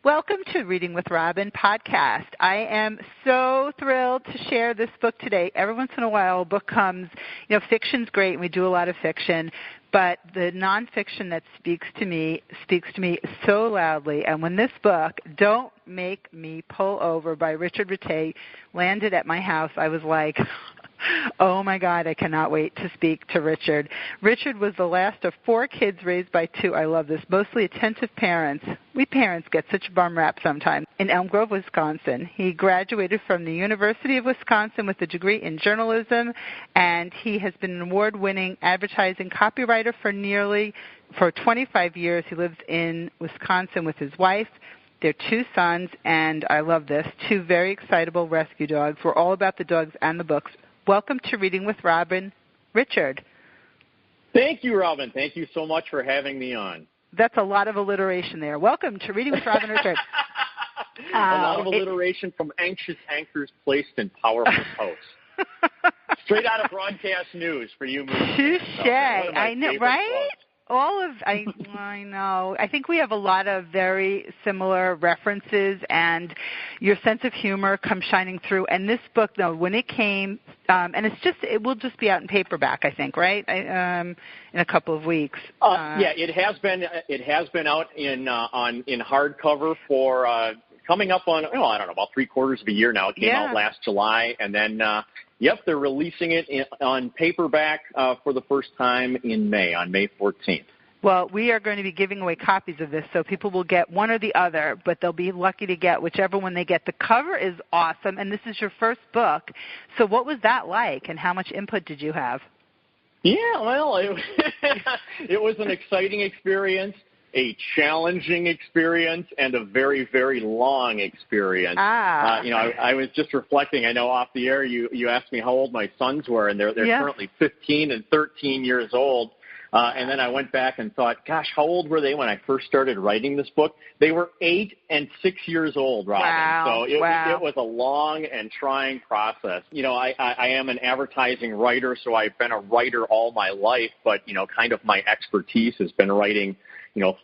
Welcome to Reading with Robin podcast. I am so thrilled to share this book today. Every once in a while a book comes, fiction's great and we do a lot of fiction, but the nonfiction that speaks to me so loudly. And when this book, Don't Make Me Pull Over by Richard Ratay, landed at my house, I was like, oh my God, I cannot wait to speak to Richard. Richard was the last of 4 kids raised by 2, I love this, mostly attentive parents. We parents get such a bum rap sometimes. In Elm Grove, Wisconsin. He graduated from the University of Wisconsin with a degree in journalism, and he has been an award-winning advertising copywriter for 25 years. He lives in Wisconsin with his wife, their 2 sons, and I love this, 2 very excitable rescue dogs. We're all about the dogs and the books. Welcome to Reading with Robin, Richard. Thank you, Robin. Thank you so much for having me on. That's a lot of alliteration there. Welcome to Reading with Robin, Richard. A lot of alliteration from anxious anchors placed in powerful posts. Straight out of broadcast news for you. Touche. I know, right? I know. I think we have a lot of very similar references, and your sense of humor comes shining through. And this book, though, when it came, and it will just be out in paperback, I think, right? In a couple of weeks. Yeah, it has been out in hardcover for coming up on about 3/4 of a year now. It came out last July, and then. Yep, they're releasing it on paperback for the first time in May, on May 14th. Well, we are going to be giving away copies of this, so people will get one or the other, but they'll be lucky to get whichever one they get. The cover is awesome, and this is your first book. So what was that like, and how much input did you have? Yeah, well, it was an exciting experience, a challenging experience, and a very, very long experience. I was just reflecting. I know off the air you asked me how old my sons were, and they're currently 15 and 13 years old. And then I went back and thought, gosh, how old were they when I first started writing this book? They were 8 and 6 years old, Robin. Wow. So it was a long and trying process. I am an advertising writer, so I've been a writer all my life, but, kind of my expertise has been writing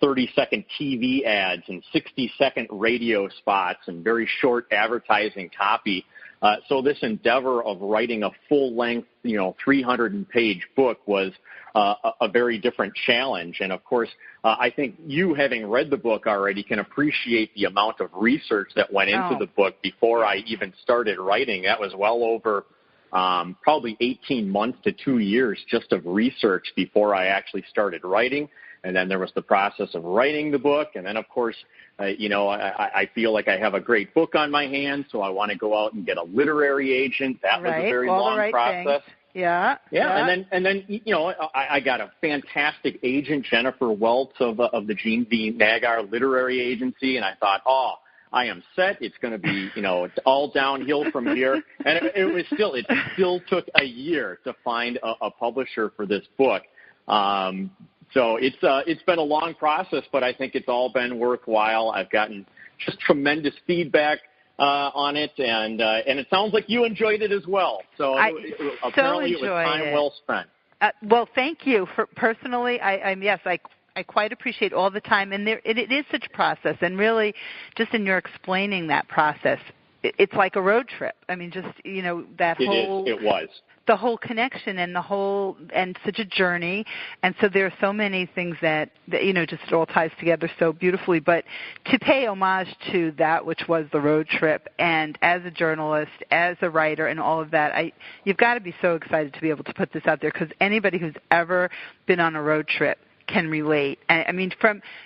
30-second TV ads and 60-second radio spots and very short advertising copy. So this endeavor of writing a full-length, 300-page book was a very different challenge. And, of course, I think you, having read the book already, can appreciate the amount of research that went into the book before I even started writing. That was well over probably 18 months to 2 years just of research before I actually started writing. And then there was the process of writing the book. And then, of course, I feel like I have a great book on my hands, so I want to go out and get a literary agent. That was a very long process. Yeah. And then I got a fantastic agent, Jennifer Welts of the Gene V. Nagar Literary Agency, and I thought, I am set. It's going to be, it's all downhill from here. And it still took a year to find a publisher for this book. So it's been a long process, but I think it's all been worthwhile. I've gotten just tremendous feedback on it, and it sounds like you enjoyed it as well. So apparently it was time well spent. Well, thank you. Personally, I quite appreciate all the time, and it is such a process, and really just in your explaining that process, it's like a road trip. I mean, just, that whole... It was. The whole connection and such a journey. And so there are so many things that just it all ties together so beautifully. But to pay homage to that which was the road trip, and as a journalist, as a writer, and all of that, you've got to be so excited to be able to put this out there, because anybody who's ever been on a road trip can relate. I mean,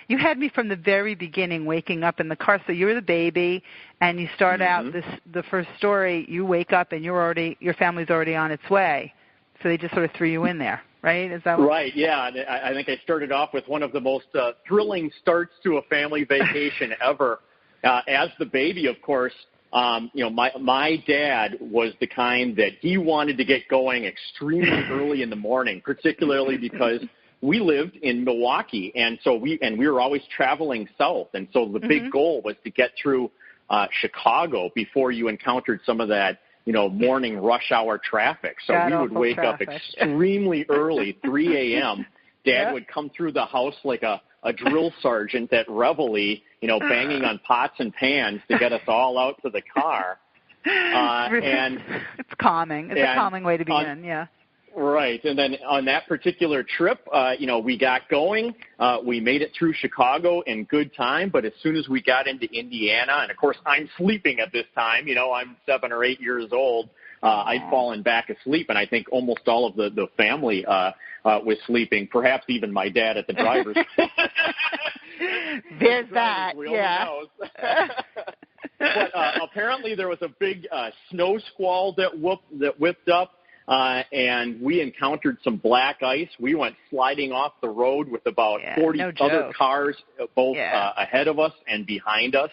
you had me from the very beginning, waking up in the car. So you're the baby, and you start out the first story. You wake up, and your family's already on its way. So they just sort of threw you in there, right? Is that right? Yeah, I think I started off with one of the most thrilling starts to a family vacation ever. As the baby, of course. My dad was the kind that he wanted to get going extremely early in the morning, particularly because we lived in Milwaukee, and so we were always traveling south, and so the big goal was to get through Chicago before you encountered some of that, morning rush hour traffic. So we would wake up extremely early, 3 a.m. Dad would come through the house like a a drill sergeant at Reveille, banging on pots and pans to get us all out to the car. And it's calming. It's a calming way to be in, yeah. Right. And then on that particular trip, we got going. We made it through Chicago in good time. But as soon as we got into Indiana, and, of course, I'm sleeping at this time. I'm 7 or 8 years old. I'd fallen back asleep, and I think almost all of the family was sleeping, perhaps even my dad at the driver's seat. There's that, yeah. But apparently there was a big snow squall that whipped up. And we encountered some black ice. We went sliding off the road with about 40 other cars, both ahead of us and behind us.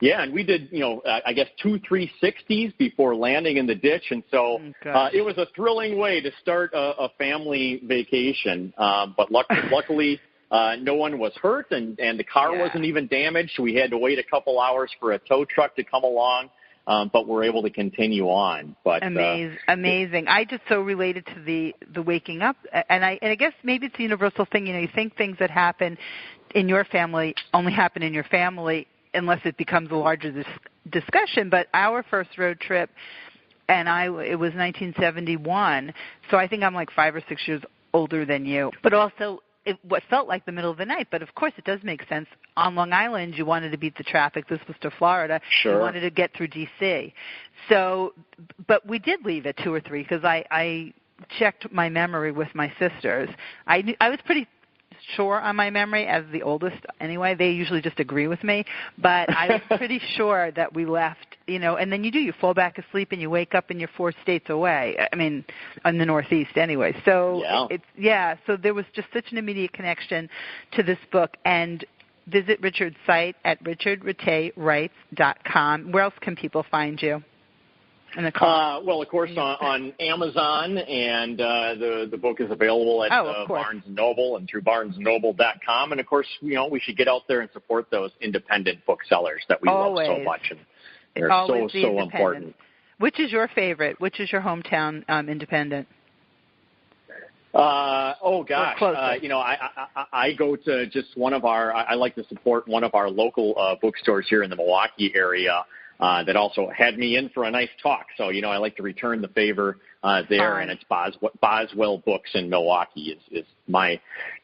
Yeah, and we did, 2 360s before landing in the ditch. And so it was a thrilling way to start a family vacation. But luckily, no one was hurt, and the car wasn't even damaged. We had to wait a couple hours for a tow truck to come along. But we're able to continue on. But amazing. I just so related to the waking up, and I guess maybe it's a universal thing. You think things that happen in your family only happen in your family unless it becomes a larger discussion. But our first road trip, and it was 1971, so I think I'm like 5 or 6 years older than you. But also, what felt like the middle of the night, but of course it does make sense. On Long Island, you wanted to beat the traffic. This was to Florida. Sure. You wanted to get through D.C. So, but we did leave at 2 or 3 because I checked my memory with my sisters. I was pretty sure on my memory as the oldest anyway. They usually just agree with me, but I was pretty sure that we left, and then you fall back asleep and you wake up and you're 4 states away. I mean, in the Northeast anyway. So so there was just such an immediate connection to this book. And visit Richard's site at richardratay.com. Where else can people find you? Well, of course, on Amazon, and the book is available at Barnes & Noble and through barnesandnoble.com. And, of course, we should get out there and support those independent booksellers that we love so much. And they're so important. Which is your favorite? Which is your hometown independent? I go to just one of I like to support one of our local bookstores here in the Milwaukee area. That also had me in for a nice talk. So, I like to return the favor there, and it's Boswell Books in Milwaukee is my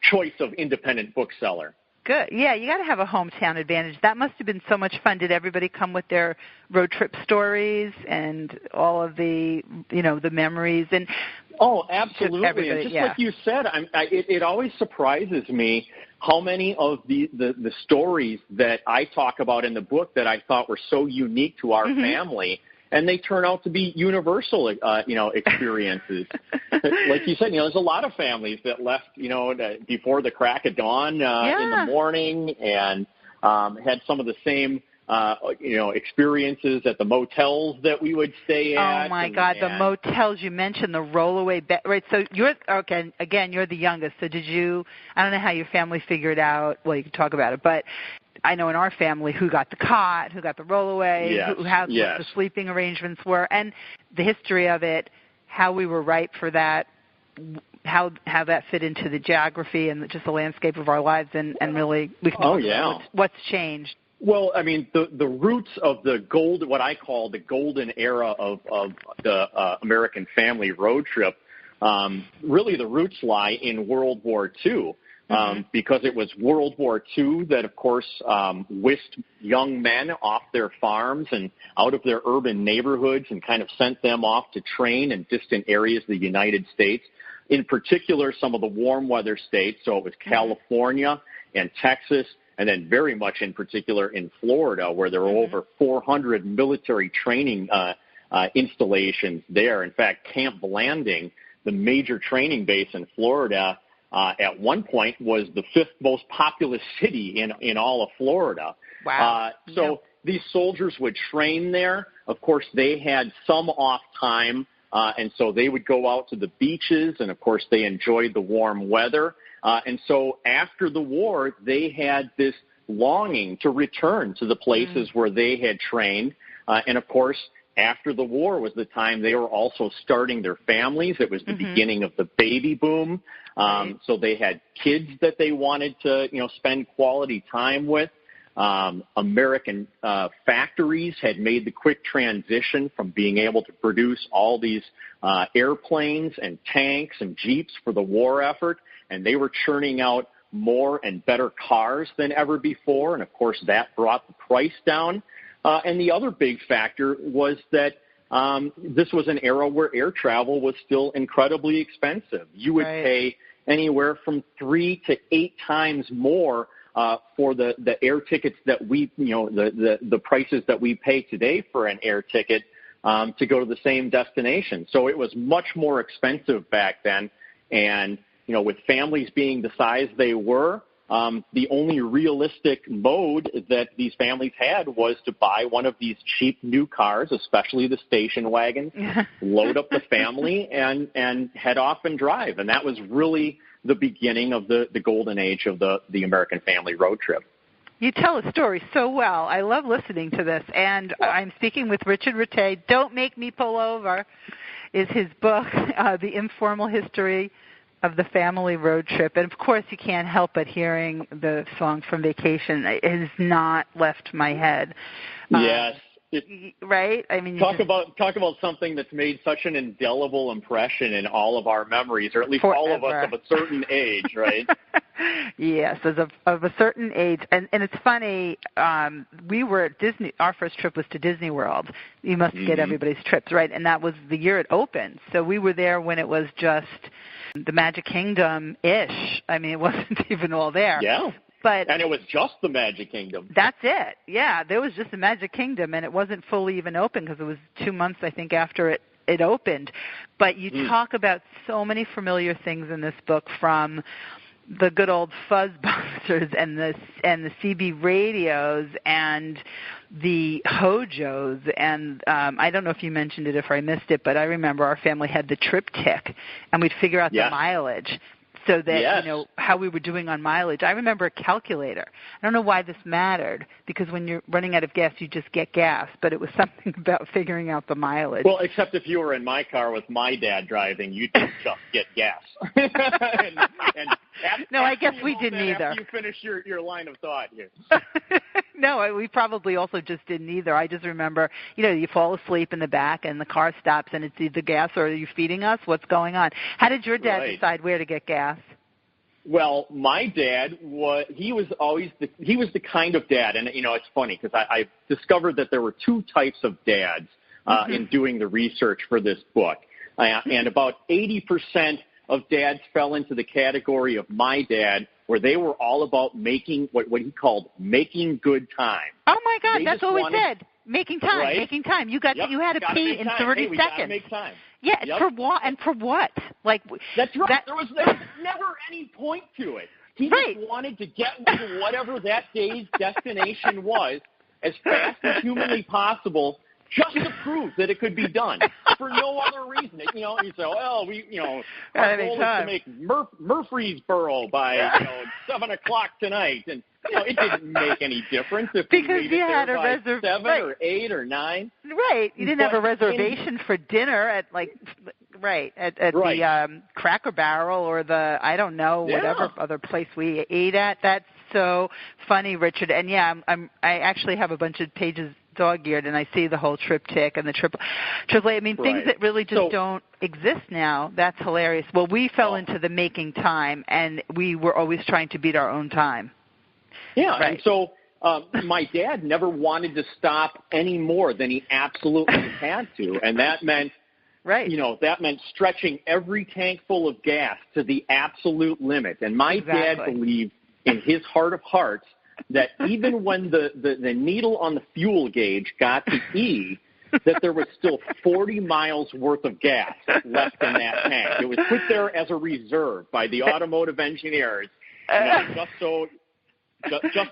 choice of independent bookseller. Good. Yeah, you got to have a hometown advantage. That must have been so much fun. Did everybody come with their road trip stories and all of the, the memories? And oh, absolutely. And just like you said, it always surprises me how many of the stories that I talk about in the book that I thought were so unique to our family, and they turn out to be universal, experiences. Like you said, there's a lot of families that left, before the crack of dawn in the morning, and had some of the same experiences at the motels that we would stay at. Oh, my God, the motels. You mentioned the rollaway bed. Right, so you're the youngest. So I don't know how your family figured out. Well, you can talk about it, but I know in our family who got the cot, who got the rollaway, what the sleeping arrangements were, and the history of it, how we were right for that, how that fit into the geography and just the landscape of our lives, and really we can talk about what's changed. Well, I mean, the roots of what I call the golden era of the American family road trip, really the roots lie in World War II, because it was World War II that, of course, whisked young men off their farms and out of their urban neighborhoods and kind of sent them off to train in distant areas of the United States, in particular some of the warm weather states. So it was California and Texas, and then very much in particular in Florida, where there were over 400 military training installations there. In fact, Camp Blanding, the major training base in Florida, at one point was the 5th most populous city in all of Florida. Wow. These soldiers would train there. Of course, they had some off time, and so they would go out to the beaches, and of course they enjoyed the warm weather. And so after the war, they had this longing to return to the places where they had trained. And, of course, after the war was the time they were also starting their families. It was the beginning of the baby boom. So they had kids that they wanted to, spend quality time with. American factories had made the quick transition from being able to produce all these airplanes and tanks and Jeeps for the war effort, and they were churning out more and better cars than ever before, and of course that brought the price down. And the other big factor was that this was an era where air travel was still incredibly expensive. You would pay anywhere from 3 to 8 times more for the air tickets that we, the prices that we pay today for an air ticket to go to the same destination. So it was much more expensive back then. And, with families being the size they were, the only realistic mode that these families had was to buy one of these cheap new cars, especially the station wagons, load up the family, and head off and drive. And that was really the beginning of the golden age of the American family road trip. You tell a story so well. I love listening to this. And I'm speaking with Richard Ratay. Don't Make Me Pull Over is his book, The Informal History of the Family Road Trip. And, of course, you can't help but hearing the song From Vacation. It has not left my head. Yes. Right? I mean, talk about something that's made such an indelible impression in all of our memories, or at least all of us of a certain age, right? Yes, of a certain age. And it's funny, we were at Disney. Our first trip was to Disney World. You must get everybody's trips, right? And that was the year it opened. So we were there when it was just the Magic Kingdom-ish. I mean, it wasn't even all there. Yeah. And it was just the Magic Kingdom. That's it. Yeah, there was just the Magic Kingdom, and it wasn't fully even open because it was 2 months, I think, after it opened. But you talk about so many familiar things in this book, from the good old fuzz boxers and the CB radios and the Hojos, and I don't know if you mentioned it, if I missed it, but I remember our family had the trip tick, and we'd figure out the mileage. So that, how we were doing on mileage. I remember a calculator. I don't know why this mattered, because when you're running out of gas, you just get gas. But it was something about figuring out the mileage. Well, except if you were in my car with my dad driving, you didn't just get gas. and no, I guess we didn't either. After you finish your line of thought here. No, we probably also just didn't either. I just remember, you fall asleep in the back and the car stops and it's either gas or are you feeding us? What's going on? How did your dad decide where to get gas? Well, my dad was the kind of dad, and it's funny because I discovered that there were 2 types of dads in doing the research for this book, and about 80% of dads fell into the category of my dad, where they were all about making what he called making good time. Oh my God, that's what we said. Making time, making time. You you had to pee in 30 seconds. We gotta make time. Yeah, for what? And for what? That's right. There was never any point to it. He just wanted to get to whatever that day's destination was as fast as humanly possible, just to prove that it could be done for no other reason. You say, well, our goal is to make Murfreesboro by 7 o'clock tonight, and it didn't make any differse if we made it there by 7 or 8 or 9. Right, you didn't have a reservation for dinner at the Cracker Barrel or the whatever other place we ate at. That's so funny, Richard. And I actually have a bunch of pages dog-eared, and I see the whole triptych and the triple. I mean, things that really just don't exist now. That's hilarious. Well, we fell into the making time, and we were always trying to beat our own time. Yeah, and so my dad never wanted to stop any more than he absolutely had to, and that meant stretching every tank full of gas to the absolute limit. And my dad believed in his heart of hearts that even when the needle on the fuel gauge got to E, that there was still 40 miles worth of gas left in that tank. It was put there as a reserve by the automotive engineers, just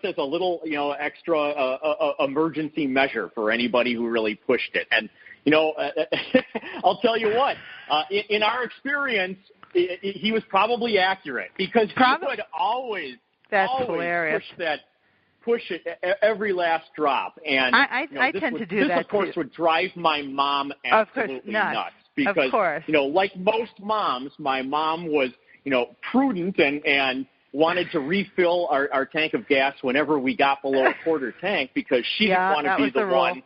as a little, extra emergency measure for anybody who really pushed it. And, I'll tell you what, in our experience, he was probably accurate, because he would always push it every last drop. And I tend to do that, this, of course, too. would drive my mom absolutely nuts. Because, of course. Like most moms, my mom was, prudent and wanted to refill our tank of gas whenever we got below a quarter tank because she didn't want to be the one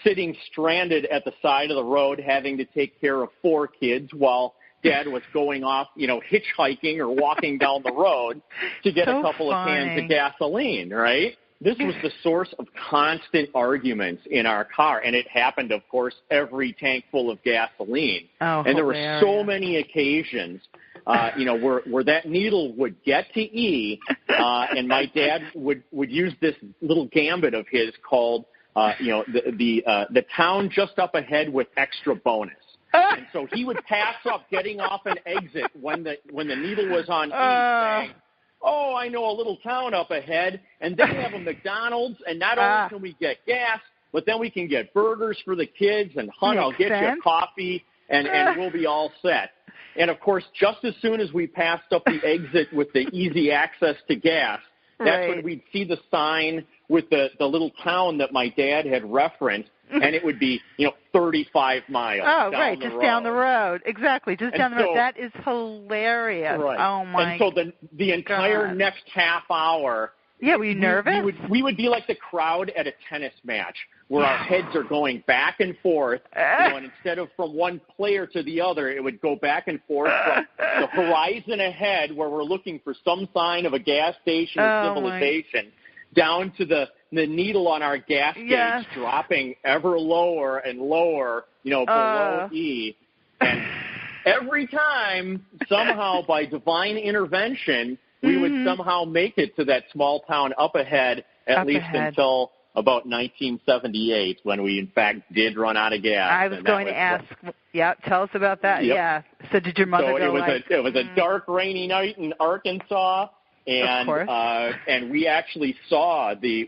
sitting stranded at the side of the road having to take care of 4 kids while Dad was going off, hitchhiking or walking down the road to get a couple of cans of gasoline, right? This was the source of constant arguments in our car, and it happened, of course, every tank full of gasoline. Oh, and there were so many occasions, where that needle would get to E, and my dad would use this little gambit of his called, the town just up ahead with extra bonus. And so he would pass up getting off an exit when the needle was on E, saying, "Oh, I know a little town up ahead, and they have a McDonald's, and not only can we get gas, but then we can get burgers for the kids, and I'll get you a coffee, and we'll be all set." And, of course, just as soon as we passed up the exit with the easy access to gas, that's when we'd see the sign with the little town that my dad had referenced, and it would be, 35 miles down the road. Down the road. Exactly, just down the road. That is hilarious. Right. Oh, my God. And so the entire next half hour, were you nervous? We would be like the crowd at a tennis match where our heads are going back and forth, and instead of from one player to the other, it would go back and forth from the horizon ahead where we're looking for some sign of a gas station or civilization down to the needle on our gas gauge dropping ever lower and lower, below E. And every time, somehow, by divine intervention, we would somehow make it to that small town up ahead, until about 1978, when we, in fact, did run out of gas. I was going to ask. Tell us about that. Yep. Yeah. So did your mother go it was a dark, rainy night in Arkansas. And we actually saw the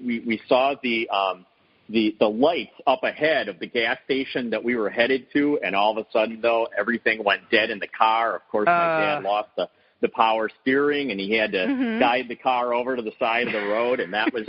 lights up ahead of the gas station that we were headed to, and all of a sudden, though, everything went dead in the car. Of course, my dad lost the power steering, and he had to guide the car over to the side of the road, and that was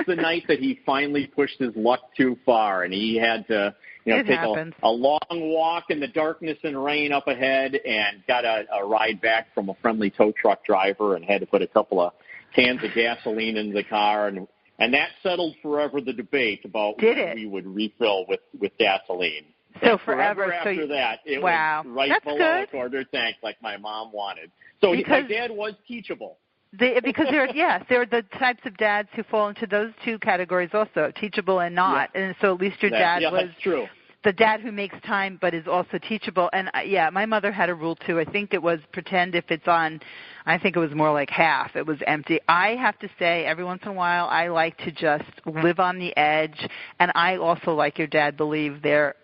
the night that he finally pushed his luck too far, and he had to take a long walk in the darkness and rain up ahead, and got a ride back from a friendly tow truck driver, and had to put a couple of cans of gasoline in the car, and that settled forever the debate about when we would refill with gasoline. So forever after that, it was right below a quarter tank like my mom wanted. So my dad was teachable. Because there are the types of dads who fall into those two categories also, teachable and not. Yeah. And so at least your dad was that's true. The dad who makes time but is also teachable. And, my mother had a rule, too. I think it was pretend if it's on, I think it was more like half. It was empty. I have to say, every once in a while, I like to just live on the edge. And I also, like your dad, believe that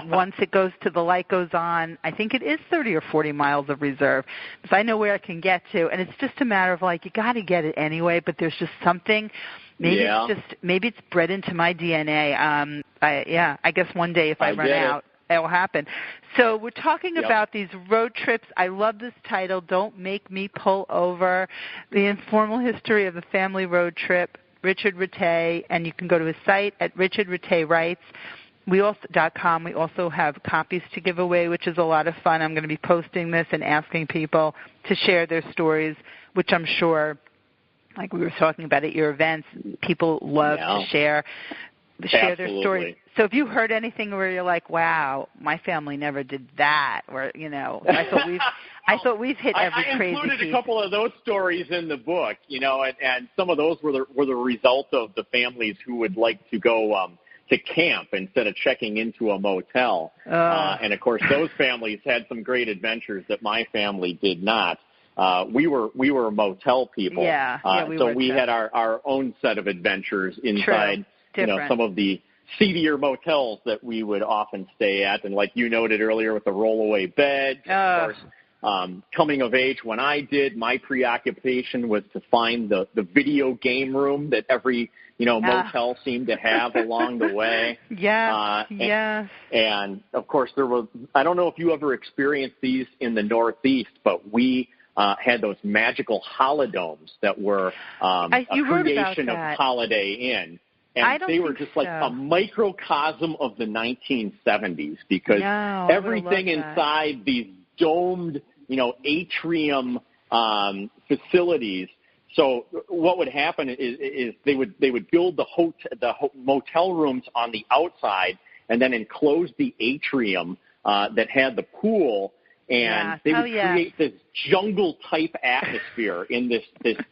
once it goes to the light goes on, I think it is 30 or 40 miles of reserve. Because I know where I can get to. And it's just a matter of, you got to get it anyway. But there's just something. Maybe it's bred into my DNA. I guess one day if I run out, it will happen. So we're talking about these road trips. I love this title, Don't Make Me Pull Over, The Informal History of a Family Road Trip, Richard Ratay, and you can go to his site at richardratay.com. We also have copies to give away, which is a lot of fun. I'm going to be posting this and asking people to share their stories, which I'm sure, like we were talking about at your events, people love to share their stories. So if you heard anything where you're like, wow, my family never did that, or, I thought we've hit every crazy piece. I included a couple of those stories in the book, and some of those were the result of the families who would like to go to camp instead of checking into a motel. And, of course, those families had some great adventures that my family did not. We were motel people. So we had our own set of adventures inside, some of the seedier motels that we would often stay at. And like you noted earlier with the rollaway beds, of course, coming of age when I did, my preoccupation was to find the video game room that every, motel seemed to have along the way. And of course I don't know if you ever experienced these in the Northeast, but we had those magical holodomes that were a creation of Holiday Inn. And they were just like a microcosm of the 1970s because everything inside these domed, atrium facilities. So what would happen is they would build the motel rooms on the outside and then enclose the atrium that had the pool. And they would create this jungle-type atmosphere in this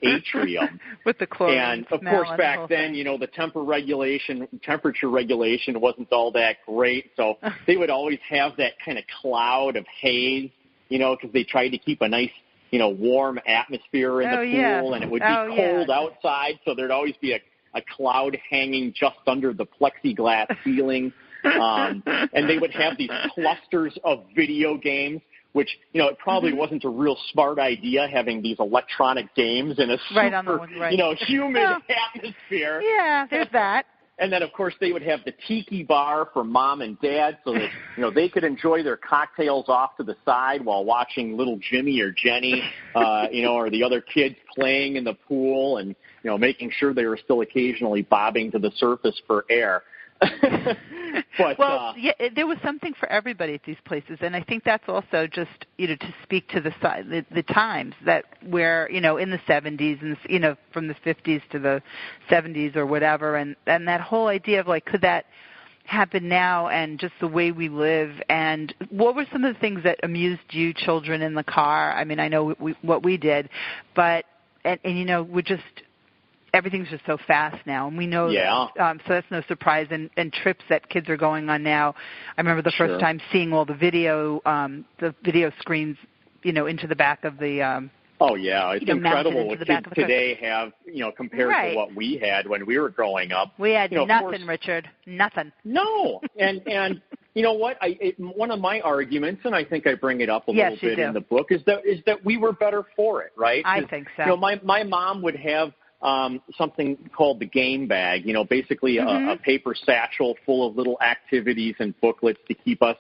atrium. With the chlorine and, of course, back then, the temperature regulation wasn't all that great. So they would always have that kind of cloud of haze, because they tried to keep a nice, warm atmosphere in the pool. And it would be cold outside, so there'd always be a cloud hanging just under the plexiglass ceiling. And they would have these clusters of video games, which, it probably wasn't a real smart idea having these electronic games in a super, humid atmosphere. Yeah, there's that. And then, of course, they would have the tiki bar for mom and dad so that, they could enjoy their cocktails off to the side while watching little Jimmy or Jenny, or the other kids playing in the pool and, making sure they were still occasionally bobbing to the surface for air. But, there was something for everybody at these places, and I think that's also just to speak to the times that where in the 70s and from the 50s to the 70s or whatever, and that whole idea of like could that happen now and just the way we live, and what were some of the things that amused you children in the car? I mean, I know what we did, but and we just. Everything's just so fast now, and we know that. So that's no surprise. And trips that kids are going on now. I remember the first time seeing all the video screens, into the back of the. It's incredible what kids today have, compared to what we had when we were growing up. We had nothing, Richard. Nothing. No, and you know what? One of my arguments, and I think I bring it up a little bit in the book, is that we were better for it, right? I think so. My mom would have. Something called the game bag, basically a paper satchel full of little activities and booklets to keep us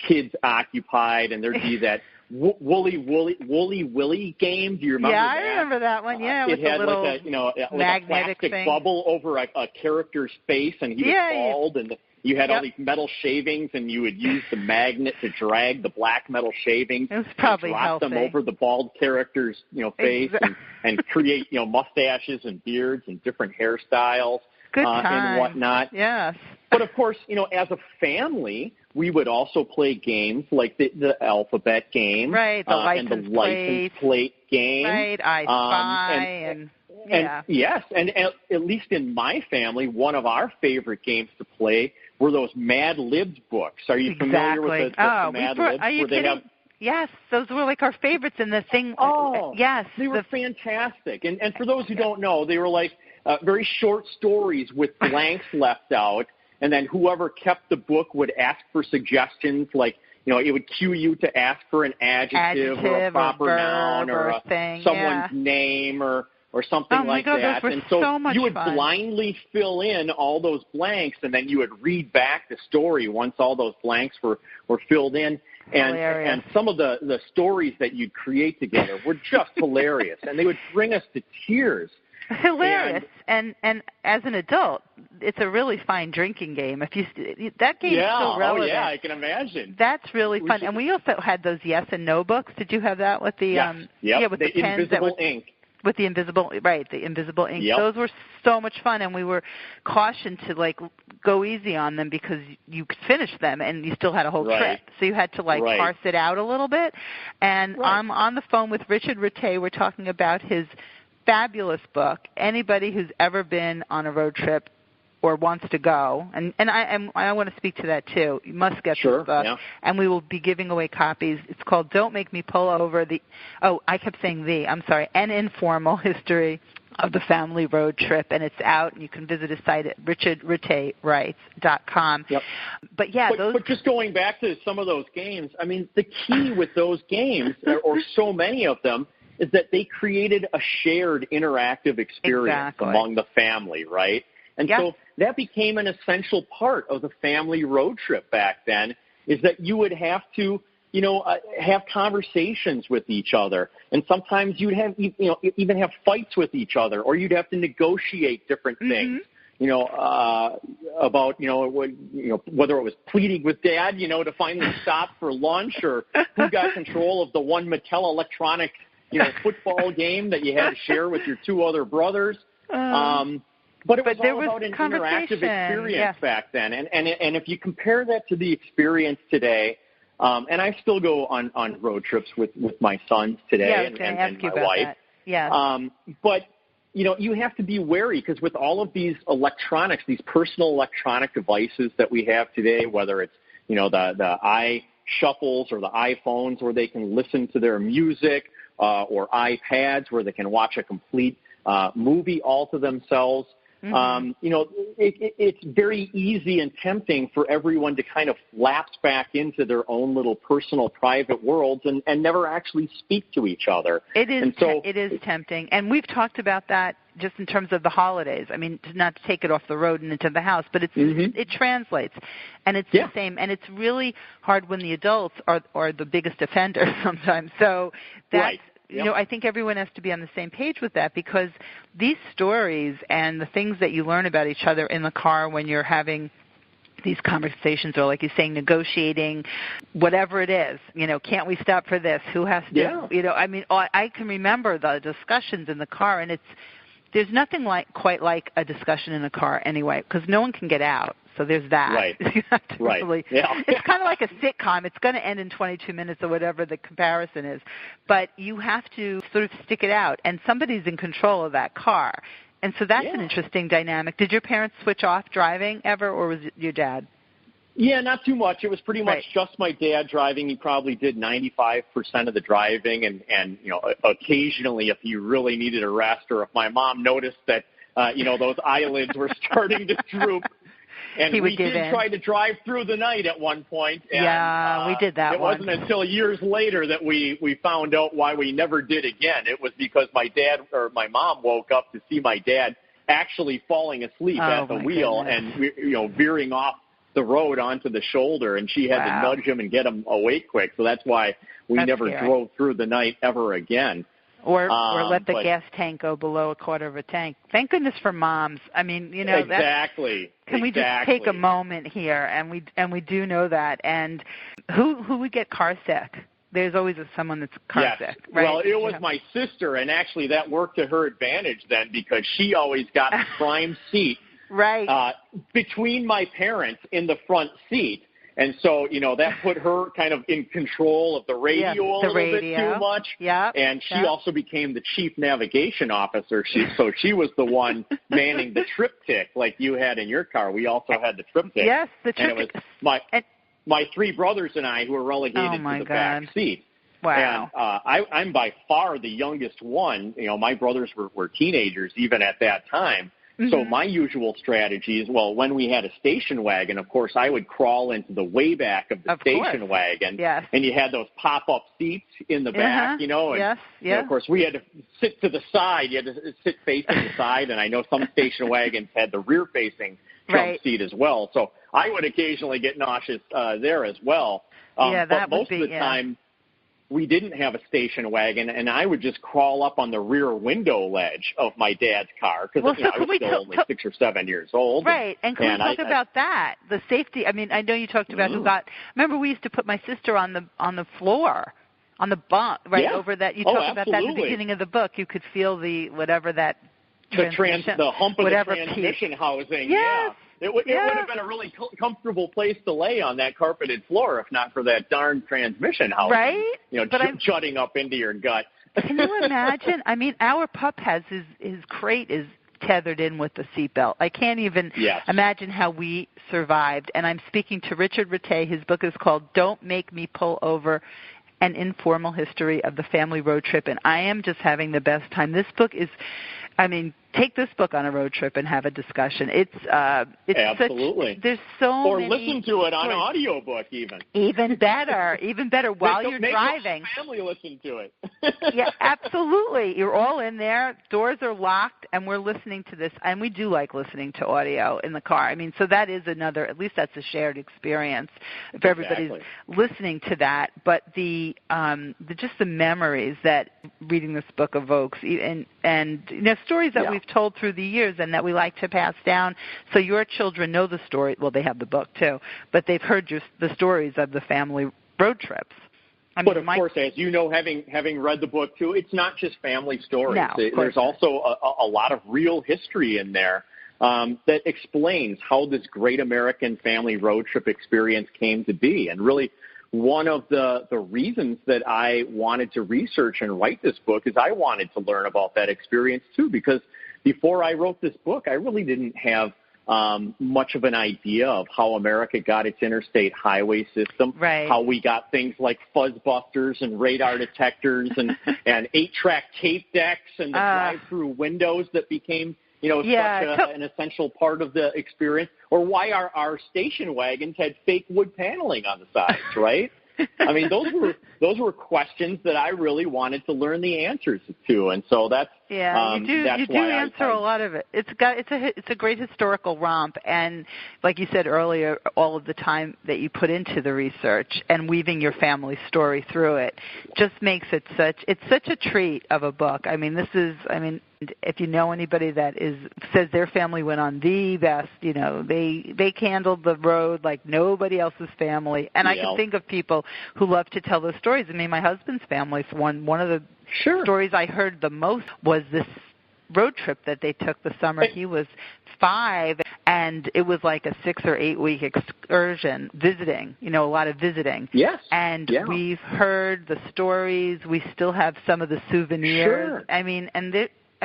kids occupied. And there'd be that Woolly Willy game. Do you remember that? Yeah, I remember that one. Yeah, it had like a plastic bubble over a character's face, and he was bald, and you had all these metal shavings, and you would use the magnet to drag the black metal shavings and drop them over the bald character's face and create mustaches and beards and different hairstyles and whatnot. Yes. But of course, as a family, we would also play games like the alphabet game, right? The license plate game, right? I Spy and yes, and at least in my family, one of our favorite games to play were those Mad Libs books. Are you familiar with the Mad Libs? Are you kidding? Yes, those were like our favorites in the thing. Yes. They were fantastic. And for those who don't know, they were like very short stories with blanks left out. And then whoever kept the book would ask for suggestions, like, it would cue you to ask for an adjective or a proper noun or someone's name or something like that. And so you would blindly fill in all those blanks, and then you would read back the story once all those blanks were filled in. And some of the stories that you'd create together were just hilarious, and they would bring us to tears. Hilarious, and as an adult, it's a really fine drinking game. That game is still relevant. Oh yeah, I can imagine. That's really fun. And we also had those yes and no books. Did you have that with the with the pens invisible ink? With the invisible ink. Yep. Those were so much fun, and we were cautioned to go easy on them because you could finish them and you still had a whole trip. So you had to parse it out a little bit. And I'm on the phone with Richard Ratay. We're talking about his fabulous book. Anybody who's ever been on a road trip or wants to go, and I want to speak to that too. You must get this book, and we will be giving away copies. It's called "Don't Make Me Pull Over." An Informal History of the Family Road Trip, and it's out, and you can visit his site at richardratay.com. Yep. But just going back to some of those games, I mean, the key with those games, or so many of them, is that they created a shared interactive experience among the family, right? And so that became an essential part of the family road trip back then, is that you would have to have conversations with each other. And sometimes you'd have, even have fights with each other, or you'd have to negotiate different things. About, whether it was pleading with Dad, to finally stop for lunch, or who got control of the one Mattel electronic, football game that you had to share with your two other brothers. But it was all about an interactive experience back then. And if you compare that to the experience today, and I still go on road trips with my sons today and my wife. Yeah. But you have to be wary, because with all of these electronics, these personal electronic devices that we have today, whether it's, the iShuffles or the iPhones where they can listen to their music, or iPads where they can watch a complete movie all to themselves. It's very easy and tempting for everyone to kind of lapse back into their own little personal private worlds and never actually speak to each other. It is tempting. And we've talked about that just in terms of the holidays. I mean, not to take it off the road and into the house, but it translates. And it's the same. And it's really hard when the adults are the biggest offenders sometimes. So that's... Right. I think everyone has to be on the same page with that, because these stories and the things that you learn about each other in the car when you're having these conversations, or like you're saying, negotiating, whatever it is, can't we stop for this? Who has to, I can remember the discussions in the car, and there's nothing quite like a discussion in a car anyway, because no one can get out. So there's that. Right. Really, it's kind of like a sitcom. It's going to end in 22 minutes or whatever the comparison is. But you have to sort of stick it out, and somebody's in control of that car. And so that's an interesting dynamic. Did your parents switch off driving ever, or was it your dad? Yeah, not too much. It was pretty much just my dad driving. He probably did 95% of the driving, and occasionally if he really needed a rest, or if my mom noticed that, those eyelids were starting to droop. And we did try to drive through the night at one point. And, we did that. It wasn't until years later that we found out why we never did again. It was because my mom woke up to see my dad actually falling asleep at the wheel and veering off the road onto the shoulder, and she had to nudge him and get him awake quick. So that's why we never drove through the night ever again. Or let the gas tank go below a quarter of a tank. Thank goodness for moms. I mean, exactly. Can we just take a moment here, and we do know that. And who would get car sick? There's always someone that's car sick, right? Well, it was my sister, and actually that worked to her advantage then, because she always got the prime seat between my parents in the front seat. And so, that put her kind of in control of the radio a little bit too much. And she also became the chief navigation officer. So she was the one manning the triptych like you had in your car. We also had the triptych. Yes, the triptych. And it was my three brothers and I who were relegated to the back seat. Wow. And I'm by far the youngest one. My brothers were teenagers even at that time. So my usual strategy is, when we had a station wagon, of course, I would crawl into the way back of the station wagon. Yes. And you had those pop-up seats in the back, and of course, we had to sit to the side. You had to sit facing the side, and I know some station wagons had the rear-facing front seat as well. So I would occasionally get nauseous there as well. But most of the time, we didn't have a station wagon, and I would just crawl up on the rear window ledge of my dad's car, because I was still only 6 or 7 years old. Right, and can we talk about that? The safety. I mean, I know you talked about remember we used to put my sister on the floor, on the bunk, over that. You talked about that at the beginning of the book. You could feel the whatever that the hump of the transmission housing. Yes. It would have been a really comfortable place to lay on that carpeted floor if not for that darn transmission housing. Right? Jutting up into your gut. Can you imagine? I mean, our pup has his crate is tethered in with the seatbelt. I can't even imagine how we survived. And I'm speaking to Richard Ratay. His book is called Don't Make Me Pull Over, An Informal History of the Family Road Trip. And I am just having the best time. This book is, take this book on a road trip and have a discussion. It's absolutely. There's so many. Or listen to it on audiobook even. Even better. While you're driving. Make your family listen to it. Yeah, absolutely. You're all in there. Doors are locked, and we're listening to this. And we do like listening to audio in the car. I mean, so that is another. At least that's a shared experience if everybody's listening to that. But just the memories that reading this book evokes, and stories that we've told through the years and that we like to pass down, so your children know the story. Well, they have the book too, but they've heard the stories of the family road trips. But of course, as you know, having read the book too, it's not just family stories. No, there's also a lot of real history in there that explains how this great American family road trip experience came to be. And really, one of the reasons that I wanted to research and write this book is I wanted to learn about that experience too, because before I wrote this book, I really didn't have much of an idea of how America got its interstate highway system, how we got things like fuzzbusters and radar detectors and 8-track tape decks and the drive-through windows that became such an essential part of the experience, or why our station wagons had fake wood paneling on the sides, right? I mean, those were questions that I really wanted to learn the answers to, and so that's you do answer a lot of it. It's a great historical romp, and like you said earlier, all of the time that you put into the research and weaving your family story through it just makes it such a treat of a book. I mean, if you know anybody that says their family went on the best, they handled the road like nobody else's family. And I can think of people who love to tell those stories. I mean, my husband's family, for one of the stories I heard the most was this road trip that they took the summer he was 5, and it was like a 6 or 8 week excursion, visiting, a lot of visiting. Yes. And we've heard the stories. We still have some of the souvenirs. Sure. I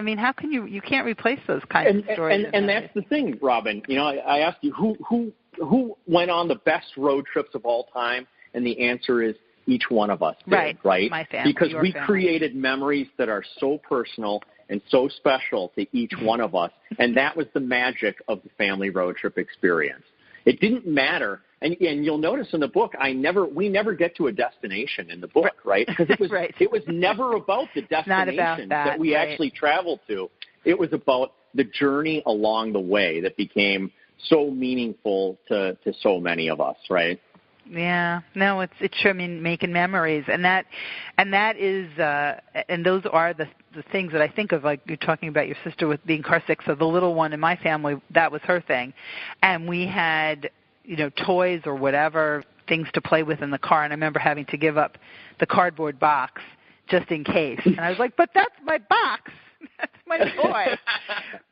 mean, how can you can't replace those kinds of stories. And that's the thing, Robin. I asked you who went on the best road trips of all time, and the answer is each one of us did, right? My family, because we created memories that are so personal and so special to each one of us, and that was the magic of the family road trip experience. It didn't matter, and you'll notice in the book, we never get to a destination in the book, right? Because it was never about the destination that we actually traveled to. It was about the journey along the way that became so meaningful to so many of us, right? Yeah, no, it's true. I mean, making memories, and that is, and those are the things that I think of. Like you're talking about your sister with being car sick. So the little one in my family, that was her thing, and we had, toys or whatever things to play with in the car. And I remember having to give up the cardboard box just in case. And I was like, but that's my box. That's my toy.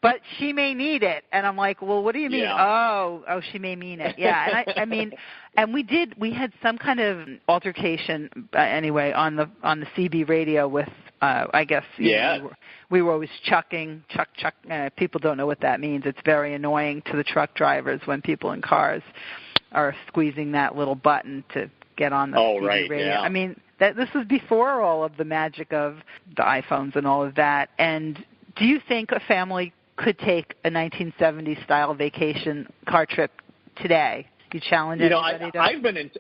But she may need it. And I'm like, well, what do you mean? Yeah. Oh, she may mean it. Yeah. And I mean, and we had some kind of altercation anyway on the CB radio with, I guess, we were always chuck. People don't know what that means. It's very annoying to the truck drivers when people in cars are squeezing that little button to get on the CB radio. Yeah. I mean, this was before all of the magic of the iPhones and all of that. And do you think a family could take a 1970s style vacation car trip today? You challenge anybody to?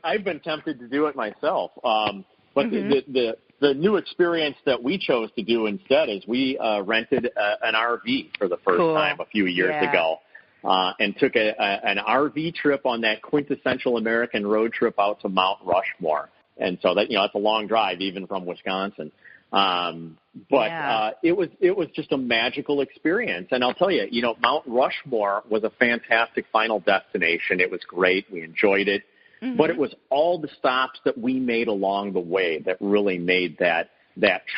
I've been tempted to do it myself. But the new experience that we chose to do instead is we rented an RV for the first time a few years ago. And took an RV trip on that quintessential American road trip out to Mount Rushmore. And so that, that's a long drive even from Wisconsin. But it was just a magical experience. And I'll tell you, Mount Rushmore was a fantastic final destination. It was great. We enjoyed it. Mm-hmm. But it was all the stops that we made along the way that really made that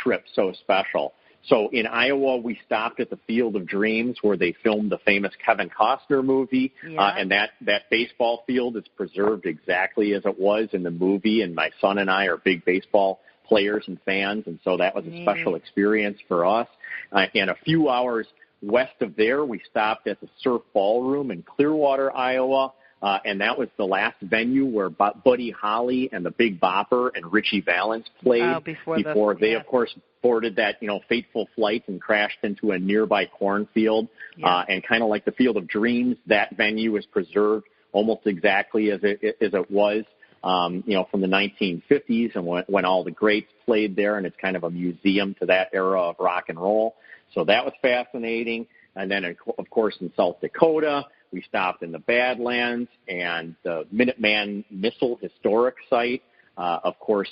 trip so special. So in Iowa, we stopped at the Field of Dreams where they filmed the famous Kevin Costner movie. Yeah. And that baseball field is preserved exactly as it was in the movie. And my son and I are big baseball players and fans. And so that was a special experience for us. And a few hours west of there, we stopped at the Surf Ballroom in Clearwater, Iowa, and that was the last venue where Buddy Holly and the Big Bopper and Richie Valens played before they, of course, boarded that, fateful flight and crashed into a nearby cornfield. And kind of like the Field of Dreams, that venue is preserved almost exactly as it was, from the 1950s and when all the greats played there, and it's kind of a museum to that era of rock and roll. So that was fascinating. And then, of course, in South Dakota, we stopped in the Badlands and the Minuteman Missile Historic Site. Of course,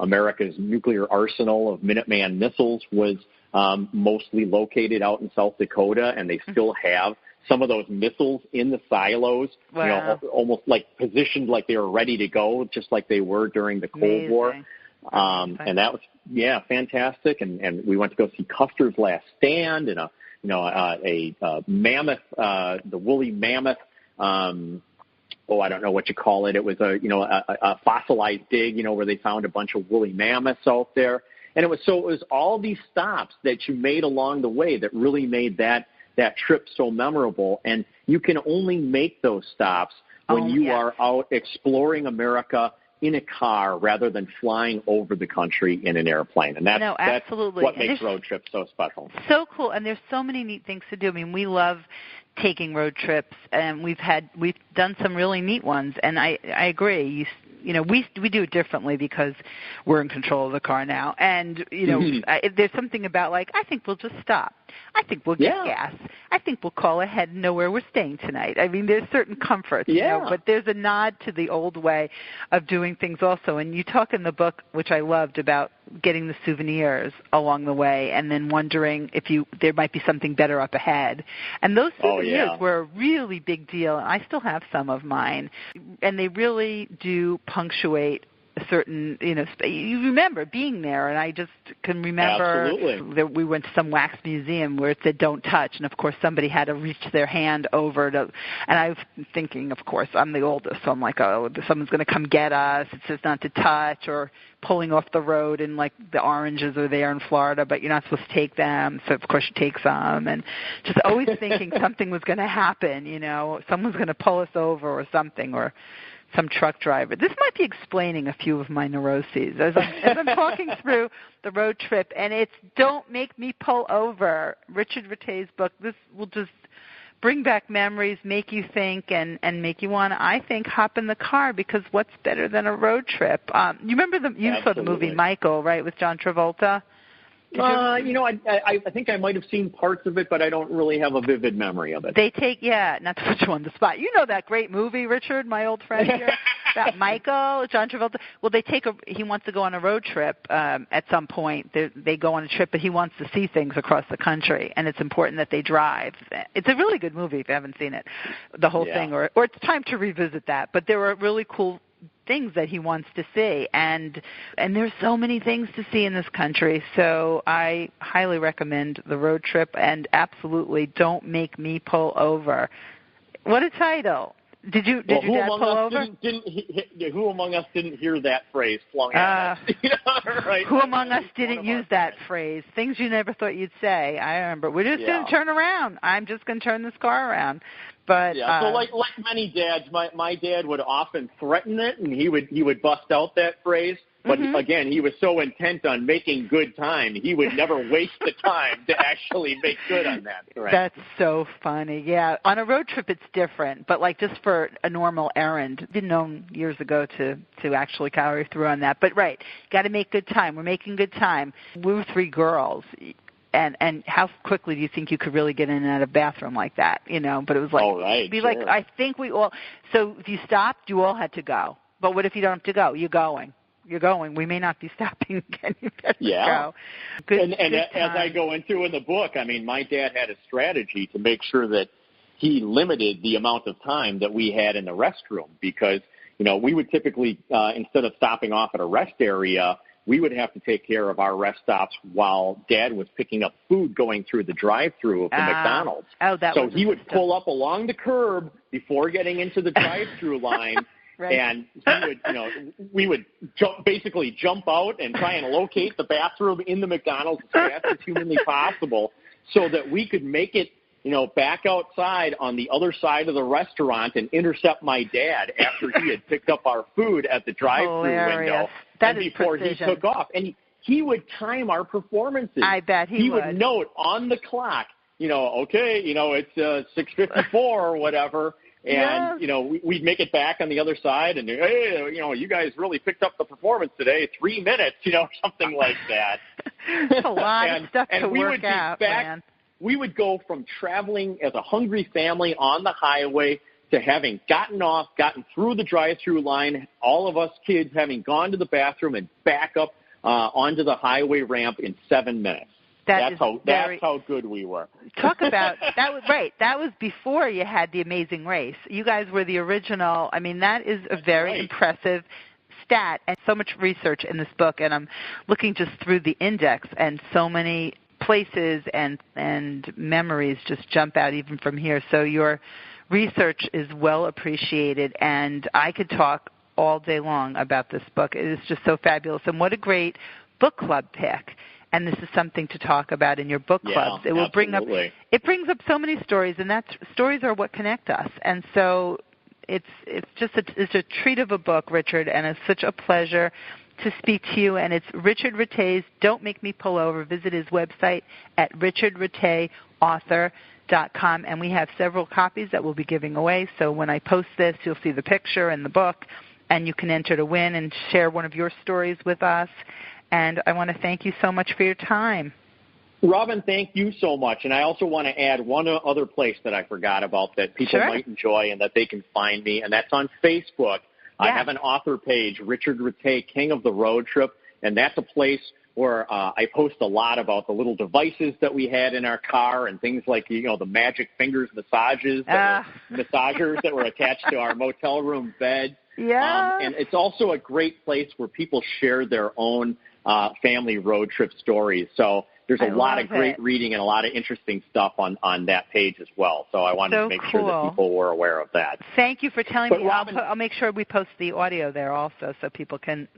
America's nuclear arsenal of Minuteman missiles was mostly located out in South Dakota, and they still have some of those missiles in the silos, almost like positioned like they were ready to go, just like they were during the Cold War. And that was, fantastic. And we went to go see Custer's Last Stand and a mammoth, the woolly mammoth. I don't know what you call it. It was a fossilized dig, where they found a bunch of woolly mammoths out there. And it was all these stops that you made along the way that really made that trip so memorable. And you can only make those stops when you are out exploring America in a car rather than flying over the country in an airplane. And that's what makes road trips so special. So cool. And there's so many neat things to do. I mean, we love taking road trips, and we've done some really neat ones. And I agree. We do it differently because we're in control of the car now. And, there's something about I think we'll just stop. I think we'll get gas. I think we'll call ahead and know where we're staying tonight. I mean, there's certain comforts, but there's a nod to the old way of doing things also. And you talk in the book, which I loved, about getting the souvenirs along the way and then wondering if there might be something better up ahead. And those souvenirs were a really big deal. And I still have some of mine. And they really do punctuate a certain, you remember being there, and I just can remember that we went to some wax museum where it said don't touch, and of course somebody had to reach their hand over to, and I was thinking, of course, I'm the oldest, so I'm like, oh, someone's going to come get us, it says not to touch, or pulling off the road, and the oranges are there in Florida, but you're not supposed to take them, so of course you take some, and just always thinking something was going to happen, someone's going to pull us over or something, or some truck driver. This might be explaining a few of my neuroses as I'm talking through the road trip, and it's Don't Make Me Pull Over, Richard Ratay's book. This will just bring back memories, make you think, and make you want to, I think, hop in the car, because what's better than a road trip? You remember you saw the movie Michael, right, with John Travolta? I think I might have seen parts of it, but I don't really have a vivid memory of it. They take, not to put you on the spot. You know that great movie, Richard, my old friend here, about Michael, John Travolta. Well, he wants to go on a road trip at some point. They go on a trip, but he wants to see things across the country, and it's important that they drive. It's a really good movie if you haven't seen it, the whole thing, or it's time to revisit that. But there were really cool things that he wants to see, and there's so many things to see in this country, so I highly recommend the road trip, and absolutely Don't Make Me Pull Over. What a title. Did your dad pull over? Who among us didn't hear that phrase flung at us? Right? Who among us didn't use that phrase? Things you never thought you'd say. I remember. We're just going to turn around. I'm just going to turn this car around. But so like many dads, my dad would often threaten it, and he would bust out that phrase. But again, he was so intent on making good time, he would never waste the time to actually make good on that. Right? That's so funny. Yeah, on a road trip it's different, but just for a normal errand, didn't know years ago to actually carry through on that. But right, got to make good time. We're making good time. We were 3 girls. And how quickly do you think you could really get in and out of a bathroom like that? But it was I think we all. So if you stopped, you all had to go. But what if you don't have to go? You're going. We may not be stopping again. You better go. Good as I go into in the book, I mean, my dad had a strategy to make sure that he limited the amount of time that we had in the restroom, because we would typically instead of stopping off at a rest area, we would have to take care of our rest stops while Dad was picking up food going through the drive-through of the McDonald's. So he would pull up along the curb before getting into the drive-through line, right. And we would basically jump out and try and locate the bathroom in the McDonald's as fast as humanly possible, so that we could make it back outside on the other side of the restaurant and intercept my dad after he had picked up our food at the drive-through window and before precision. he took off. And he would time our performances. I bet he would. He would note on the clock, okay, it's 6:54 or whatever. And, we'd make it back on the other side and, hey, you guys really picked up the performance today, 3 minutes, something like that. It's a lot of stuff to work out, man. We would go from traveling as a hungry family on the highway to having gotten through the drive-through line, all of us kids having gone to the bathroom and back up onto the highway ramp in 7 minutes. That's how good we were. Talk about that was right. That was before you had the Amazing Race. You guys were the original. I mean, that is a very impressive stat, and so much research in this book. And I'm looking just through the index, and so many places and memories just jump out even from here. So your research is well appreciated, and I could talk all day long about this book. It is just so fabulous, and what a great book club pick. And this is something to talk about in your book clubs. It will brings up so many stories, and stories are what connect us. And so it's a treat of a book, Richard, and it's such a pleasure to speak to you. And it's Richard Ratay's Don't Make Me Pull Over. Visit his website at richardratayauthor.com, and we have several copies that we'll be giving away. So when I post this, you'll see the picture and the book, and you can enter to win and share one of your stories with us. And I want to thank you so much for your time. Robin, thank you so much. And I also want to add one other place that I forgot about that people might enjoy and that they can find me, and that's on Facebook. I have an author page, Richard Ratay, King of the Road Trip, and that's a place where I post a lot about the little devices that we had in our car and things like, the magic fingers massagers that were attached to our motel room bed. Yeah. And it's also a great place where people share their own family road trip stories. So there's a lot of great reading and a lot of interesting stuff on that page as well. So I wanted to make sure that people were aware of that. Thank you for telling me. Robin, I'll make sure we post the audio there also so people can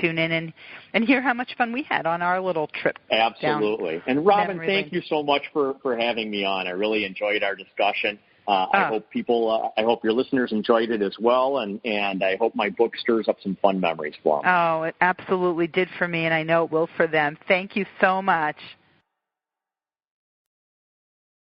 tune in and hear how much fun we had on our little trip. Absolutely. And Robin, thank you so much for having me on. I really enjoyed our discussion. I hope your listeners enjoyed it as well, and I hope my book stirs up some fun memories for them. Oh, it absolutely did for me, and I know it will for them. Thank you so much.